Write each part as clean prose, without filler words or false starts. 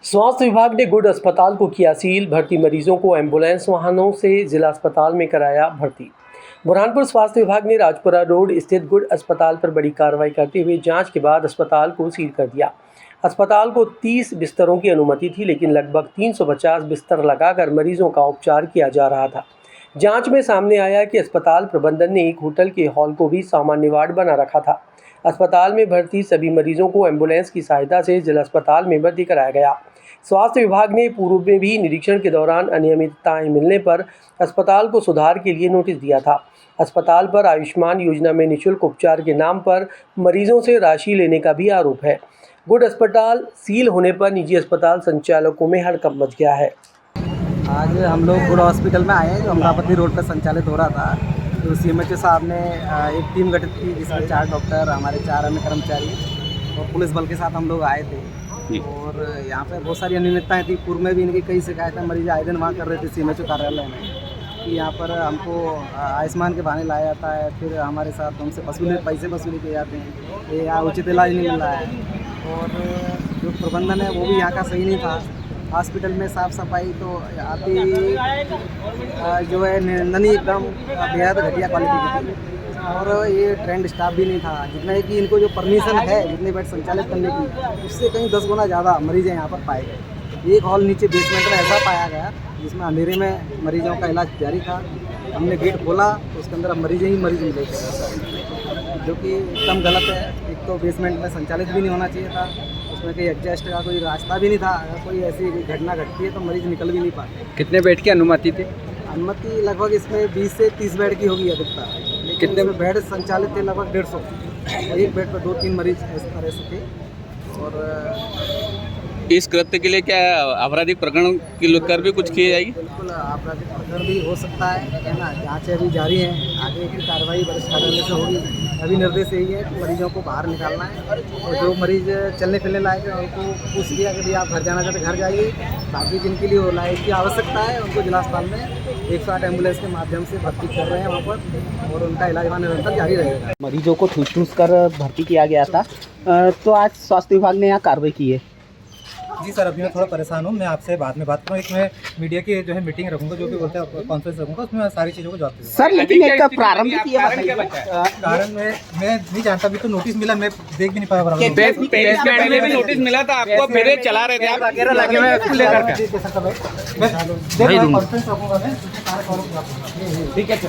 स्वास्थ्य विभाग ने गुड अस्पताल को किया सील। भर्ती मरीजों को एम्बुलेंस वाहनों से जिला अस्पताल में कराया भर्ती। बुरहानपुर स्वास्थ्य विभाग ने राजपुरा रोड स्थित गुड अस्पताल पर बड़ी कार्रवाई करते हुए जांच के बाद अस्पताल को सील कर दिया। अस्पताल को 30 बिस्तरों की अनुमति थी, लेकिन लगभग 350 बिस्तर लगाकर मरीजों का उपचार किया जा रहा था। जांच में सामने आया कि अस्पताल प्रबंधन ने एक होटल के हॉल को भी सामान्य वार्ड बना रखा था। अस्पताल में भर्ती सभी मरीजों को एम्बुलेंस की सहायता से जिला अस्पताल में भर्ती कराया गया। स्वास्थ्य विभाग ने पूर्व में भी निरीक्षण के दौरान अनियमितताएं मिलने पर अस्पताल को सुधार के लिए नोटिस दिया था। अस्पताल पर आयुष्मान योजना में निःशुल्क उपचार के नाम पर मरीजों से राशि लेने का भी आरोप है। गुड अस्पताल सील होने पर निजी अस्पताल संचालकों में हड़कंप मच गया है। आज हम लोग गुड हॉस्पिटल में आए हैं, जो अमरावती रोड पर संचालित हो रहा था। तो CMHO साहब ने एक टीम गठित की, जिसमें 4 डॉक्टर, हमारे 4 अन्य कर्मचारी और पुलिस बल के साथ हम लोग आए थे। और यहाँ पे बहुत सारी अनियमितताएं थी। पूर्व में भी इनकी कई शिकायतें मरीज आए दिन वहाँ कर रहे थे CMHO कार्यालय में कि यहाँ पर हमको आयुष्मान के बहाने लाया जाता है, फिर हमारे साथ हमसे पैसे वसूली किए जाते हैं, ये यहाँ उचित इलाज नहीं मिल रहा है। और जो प्रबंधन है वो भी यहाँ का सही नहीं था। हॉस्पिटल में साफ़ सफाई तो आती जो है निंदनीय, एकदम बेहद घटिया क्वालिटी की थी। और ये ट्रेंड स्टाफ भी नहीं था, जितना है कि इनको जो परमिशन है जितने बेड संचालित करने की, उससे कहीं 10 गुना ज़्यादा मरीज़ यहाँ पर पाए गए। एक हॉल नीचे बेसमेंट में ऐसा पाया गया जिसमें अंधेरे में मरीजों का इलाज जारी था। हमने गेट खोला तो उसके अंदर अब मरीज मिले थे, जो कि एकदम गलत है। एक तो बेसमेंट में संचालित भी नहीं होना चाहिए था, उसमें कहीं एडजस्ट का कोई रास्ता भी नहीं था। अगर कोई ऐसी घटना घटती है तो मरीज निकल भी नहीं पाते। कितने बेड की अनुमति थी? अनुमति लगभग इसमें 20 से 30 बेड की होगी अधिकता। कितने बेड संचालित थे? लगभग 150। एक बेड पर 2-3 मरीज इस तरह से थे। और इस कृत्य के लिए क्या आपराधिक प्रकरण की लेकर भी कुछ किए जाएगी? बिल्कुल आपराधिक प्रकरण भी हो सकता है ना। जाँच अभी जारी है, आगे की कार्रवाई वरिष्ठ कार्यालय से होगी। अभी निर्देश यही है कि मरीजों को बाहर निकालना है, और जो मरीज चलने फिरने लायक है उनको पूछ लिया कि आप घर जाना चाहते घर जाइए। बाकी जिनके लिए वो लाइट की आवश्यकता है उनको जिला अस्पताल में 108 एम्बुलेंस के माध्यम से भर्ती कर रहे हैं वहाँ पर, और उनका इलाज वहाँ निरंतर जारी रहेगा। मरीजों को ठूस कर भर्ती किया गया था, तो आज स्वास्थ्य विभाग ने यहाँ कार्रवाई की है। जी सर, अभी मैं थोड़ा परेशान हूँ। मैं आपसे बाद में बात करूँ। एक मैं मीडिया की जो है मीटिंग रखूँगा, जो भी बोलते हैं कॉन्फ्रेंस रखूँगा, उसमें मैं सारी चीज़ों को जवाब दूँगा। सर लेकिन एक प्रारंभिक ये कारण मैं नहीं जानता। अभी तो नोटिस मिला, मैं देख भी नहीं पाया। बेसमेंट में भी नोटिस मिला था आपको, मेरे चला रहे थे आप वगैरह लगे हुए उसको लेकर के। कॉन्फ्रेंस रखूँगा मैं, ठीक है सर,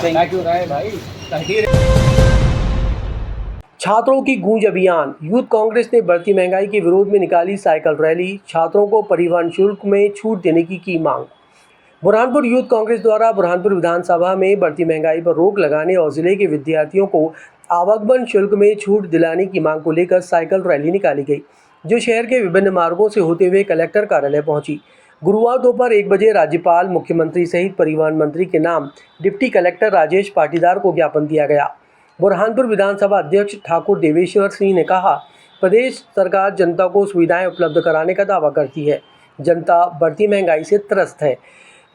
थैंक यू राय भाई। छात्रों की गूंज अभियान। यूथ कांग्रेस ने बढ़ती महंगाई के विरोध में निकाली साइकिल रैली। छात्रों को परिवहन शुल्क में छूट देने की मांग। बुरहानपुर यूथ कांग्रेस द्वारा बुरहानपुर विधानसभा में बढ़ती महंगाई पर रोक लगाने और जिले के विद्यार्थियों को आवागमन शुल्क में छूट दिलाने की मांग को लेकर साइकिल रैली निकाली गई, जो शहर के विभिन्न मार्गों से होते हुए कलेक्टर कार्यालय पहुंची। गुरुवार दोपहर 1 बजे राज्यपाल, मुख्यमंत्री सहित परिवहन मंत्री के नाम डिप्टी कलेक्टर राजेश पाटीदार को ज्ञापन दिया गया। बुरहानपुर विधानसभा अध्यक्ष ठाकुर देवेश्वर सिंह ने कहा, प्रदेश सरकार जनता को सुविधाएं उपलब्ध कराने का दावा करती है। जनता बढ़ती महंगाई से त्रस्त है।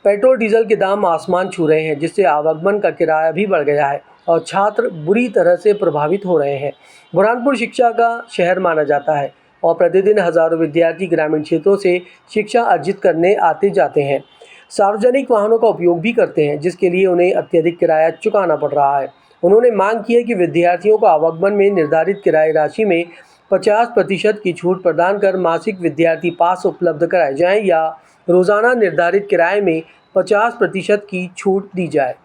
पेट्रोल डीजल के दाम आसमान छू रहे हैं, जिससे आवागमन का किराया भी बढ़ गया है और छात्र बुरी तरह से प्रभावित हो रहे हैं। बुरहानपुर शिक्षा का शहर माना जाता है और प्रतिदिन हजारों विद्यार्थी ग्रामीण क्षेत्रों से शिक्षा अर्जित करने आते जाते हैं। सार्वजनिक वाहनों का उपयोग भी करते हैं, जिसके लिए उन्हें अत्यधिक किराया चुकाना पड़ रहा है। उन्होंने मांग की है कि विद्यार्थियों को आवागमन में निर्धारित किराए राशि में 50% की छूट प्रदान कर मासिक विद्यार्थी पास उपलब्ध कराए जाएं, या रोजाना निर्धारित किराए में 50% की छूट दी जाए।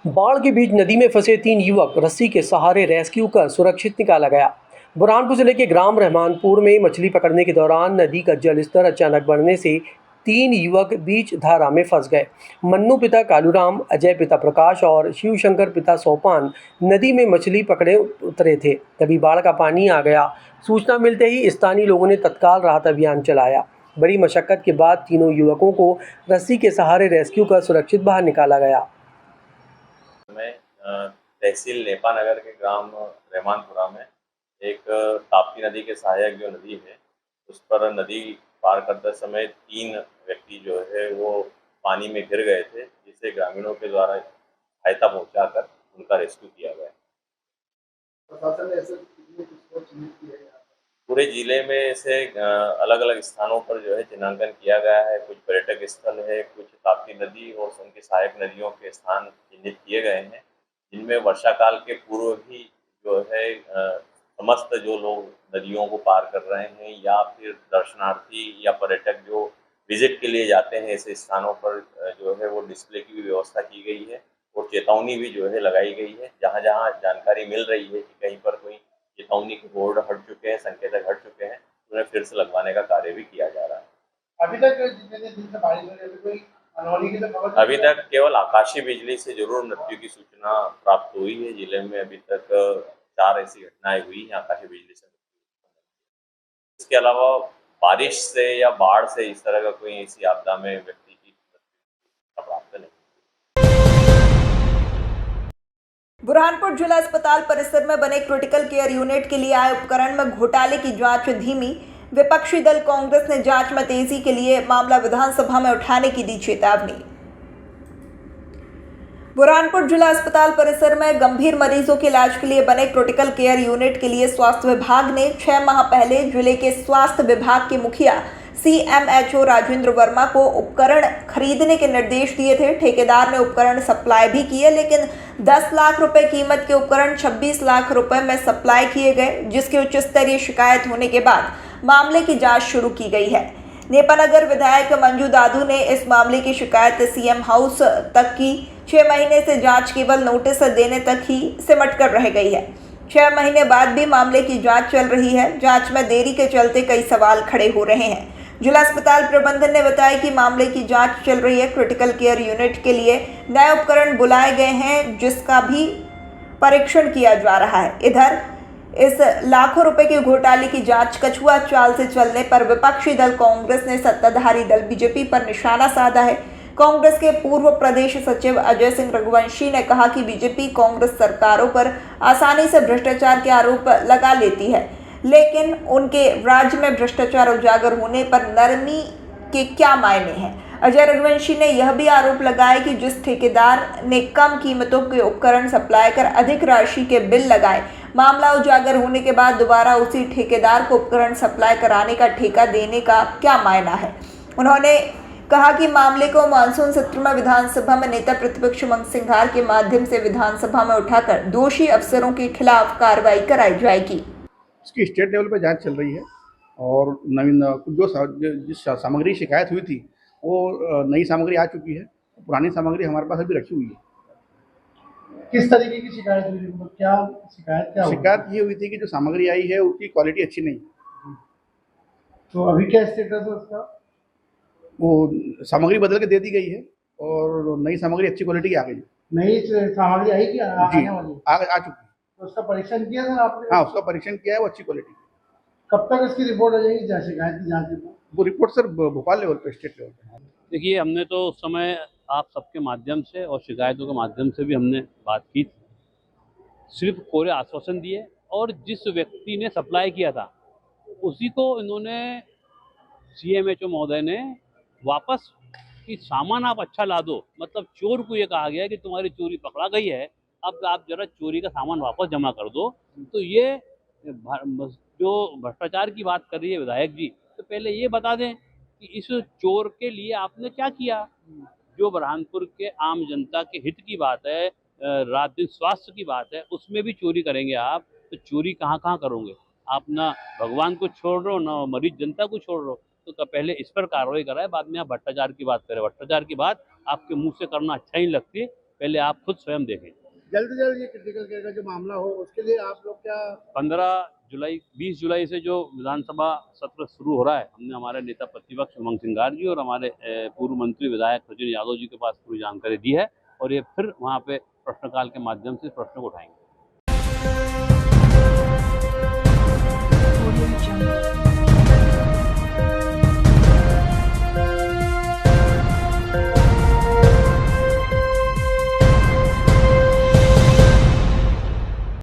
बाढ़ के बीच नदी में फंसे 3 युवक रस्सी के सहारे रेस्क्यू कर सुरक्षित निकाला गया। बुरहानपुर जिले के ग्राम रहमानपुर में मछली पकड़ने के दौरान नदी का जलस्तर अचानक बढ़ने से 3 युवक बीच धारा में फंस गए। मन्नू पिता कालूराम, अजय पिता प्रकाश और शिवशंकर पिता सोपान नदी में मछली पकड़े उतरे थे, तभी बाढ़ का पानी आ गया। सूचना मिलते ही स्थानीय लोगों ने तत्काल राहत अभियान चलाया। बड़ी मशक्कत के बाद तीनों युवकों को रस्सी के सहारे रेस्क्यू कर सुरक्षित बाहर निकाला गया। तहसील नेपा नगर के ग्राम रहमानपुरा में एक ताप्ती नदी के सहायक जो नदी है, उस पर नदी पार करते समय 3 व्यक्ति जो है वो पानी में गिर गए थे, जिसे ग्रामीणों के द्वारा सहायता पहुंचाकर उनका रेस्क्यू किया गया। पूरे जिले में से अलग अलग स्थानों पर जो है चिन्हांकन किया गया है। कुछ पर्यटक स्थल है, कुछ ताप्ती नदी और उनकी सहायक नदियों के स्थान चिन्हित किए गए हैं, जिनमें वर्षा काल के पूर्व भी जो है समस्त जो लोग नदियों को पार कर रहे हैं या फिर दर्शनार्थी या पर्यटक जो विजिट के लिए जाते हैं ऐसे स्थानों पर जो है वो डिस्प्ले की भी व्यवस्था की गई है और चेतावनी भी जो है लगाई गई है। जहाँ जहाँ जानकारी मिल रही है कि कहीं पर कोई चेतावनी के बोर्ड हट चुके हैं, संकेतक हट चुके हैं, उन्हें फिर से लगवाने का कार्य भी किया जा रहा है। अभी तक जितने दिन से बारिश हो रही है, कोई अनहोनी की तो खबर अभी तक केवल आकाशीय बिजली से जरूर मृत्यु की सूचना प्राप्त हुई है। जिले में अभी तक 4 ऐसी घटनाएं हुई हैं आकाशीय बिजली से। इसके अलावा बारिश से या बाढ़ से इस तरह का कोई ऐसी आपदा में व्यक्ति की मृत्यु प्राप्त नहीं। बुरहानपुर जिला अस्पताल परिसर में बने क्रिटिकल केयर यूनिट के लिए आए उपकरण में घोटाले की जांच धीमी। विपक्षी दल कांग्रेस ने जांच में तेजी के लिए मामला विधानसभा में उठाने की दी चेतावनी। बुरहानपुर जिला अस्पताल परिसर में गंभीर मरीजों के इलाज के लिए बने क्रिटिकल केयर यूनिट के लिए स्वास्थ्य विभाग ने 6 माह पहले जिले के स्वास्थ्य विभाग के मुखिया CMHO राजेंद्र वर्मा को उपकरण खरीदने के निर्देश दिए थे। ठेकेदार ने उपकरण सप्लाई भी किए, लेकिन 10 लाख रुपए कीमत के उपकरण 26 लाख रुपए में सप्लाई किए गए, जिसकी उच्च स्तरीय शिकायत होने के बाद मामले की जांच शुरू की गई है। नेपानगर विधायक मंजू दादू ने इस मामले की शिकायत CM हाउस तक की। 6 महीने से जांच केवल नोटिस देने तक ही सिमट कर रह गई है। 6 महीने बाद भी मामले की जांच चल रही है। जांच में देरी के चलते कई सवाल खड़े हो रहे हैं। जिला अस्पताल प्रबंधन ने बताया कि मामले की जांच चल रही है। क्रिटिकल केयर यूनिट के लिए नए उपकरण बुलाए गए हैं, जिसका भी परीक्षण किया जा रहा है। इधर इस लाखों रुपए के घोटाले की जांच कछुआ चाल से चलने पर विपक्षी दल कांग्रेस ने सत्ताधारी दल बीजेपी पर निशाना साधा है। कांग्रेस के पूर्व प्रदेश सचिव अजय सिंह रघुवंशी ने कहा कि बीजेपी कांग्रेस सरकारों पर आसानी से भ्रष्टाचार के आरोप लगा लेती है, लेकिन उनके राज्य में भ्रष्टाचार उजागर होने पर नरमी के क्या मायने हैं। अजय रघुवंशी ने यह भी आरोप लगाया कि जिस ठेकेदार ने कम कीमतों के उपकरण सप्लाई कर अधिक राशि के बिल लगाए, मामला उजागर होने के बाद दोबारा उसी ठेकेदार को उपकरण सप्लाई कराने का ठेका देने का क्या मायना है। उन्होंने कहा कि मामले को मानसून सत्र में विधानसभा में नेता प्रतिपक्ष उमंग सिंघार के माध्यम से विधानसभा में उठाकर दोषी अफसरों के खिलाफ कार्रवाई कराई जाएगी। इसकी स्टेट लेवल पर जांच चल रही है और नवीन जिस सामग्री शिकायत हुई थी वो नई सामग्री आ चुकी है। पुरानी सामग्री हमारे पास अभी रखी हुई है। किस तरीके की शिकायत हुई थी? क्या शिकायत ये हुई थी कि जो सामग्री आई है उसकी क्वालिटी अच्छी नहीं। तो अभी क्या स्टेटस है उसका? वो सामग्री बदल के दे दी गई है और नई सामग्री अच्छी क्वालिटी की आ गई। नई सामग्री आई कि आने वाली? आ चुकी है। तो उसका परीक्षण किया था आपने? हाँ, उसका परीक्षण किया है, वो अच्छी क्वालिटी। कब तक इसकी रिपोर्ट आ जाएगी शिकायत की जांच रिपोर्ट? वो रिपोर्ट सर भोपाल लेवल पे, स्टेट लेवल पे। देखिए, हमने तो उस समय आप सबके माध्यम से और शिकायतों के माध्यम से भी हमने बात की थी। सिर्फ कोरे आश्वासन दिए और जिस व्यक्ति ने सप्लाई किया था उसी को इन्होंने CMHO महोदय ने वापस कि सामान आप अच्छा ला दो, मतलब चोर को ये कहा गया कि तुम्हारी चोरी पकड़ा गई है, अब आप जरा चोरी का सामान वापस जमा कर दो। तो ये जो भ्रष्टाचार की बात कर रही है विधायक जी, तो पहले ये बता दें कि इस चोर के लिए आपने क्या किया। जो बुरहानपुर के आम जनता के हित की बात है, रात दिन स्वास्थ्य की बात है, उसमें भी चोरी करेंगे आप, तो चोरी कहाँ कहाँ करोगे आप? ना भगवान को छोड़ रहे हो, ना मरीज जनता को छोड़ रहे हो। तो पहले इस पर कार्रवाई कराए, बाद में आप भ्रष्टाचार की बात करें। भ्रष्टाचार की बात आपके मुंह से करना अच्छा ही लगती है, पहले आप खुद स्वयं देखें। जल्द से जल्द ये क्रिटिकल केयर का जो मामला हो उसके लिए आप लोग क्या 20 जुलाई से जो विधानसभा सत्र शुरू हो रहा है, हमने हमारे नेता प्रतिपक्ष उमंग सिंघार जी और हमारे पूर्व मंत्री विधायक सचिन यादव जी के पास पूरी जानकारी दी है और ये फिर वहाँ पे प्रश्नकाल के माध्यम से प्रश्न को उठाएंगे।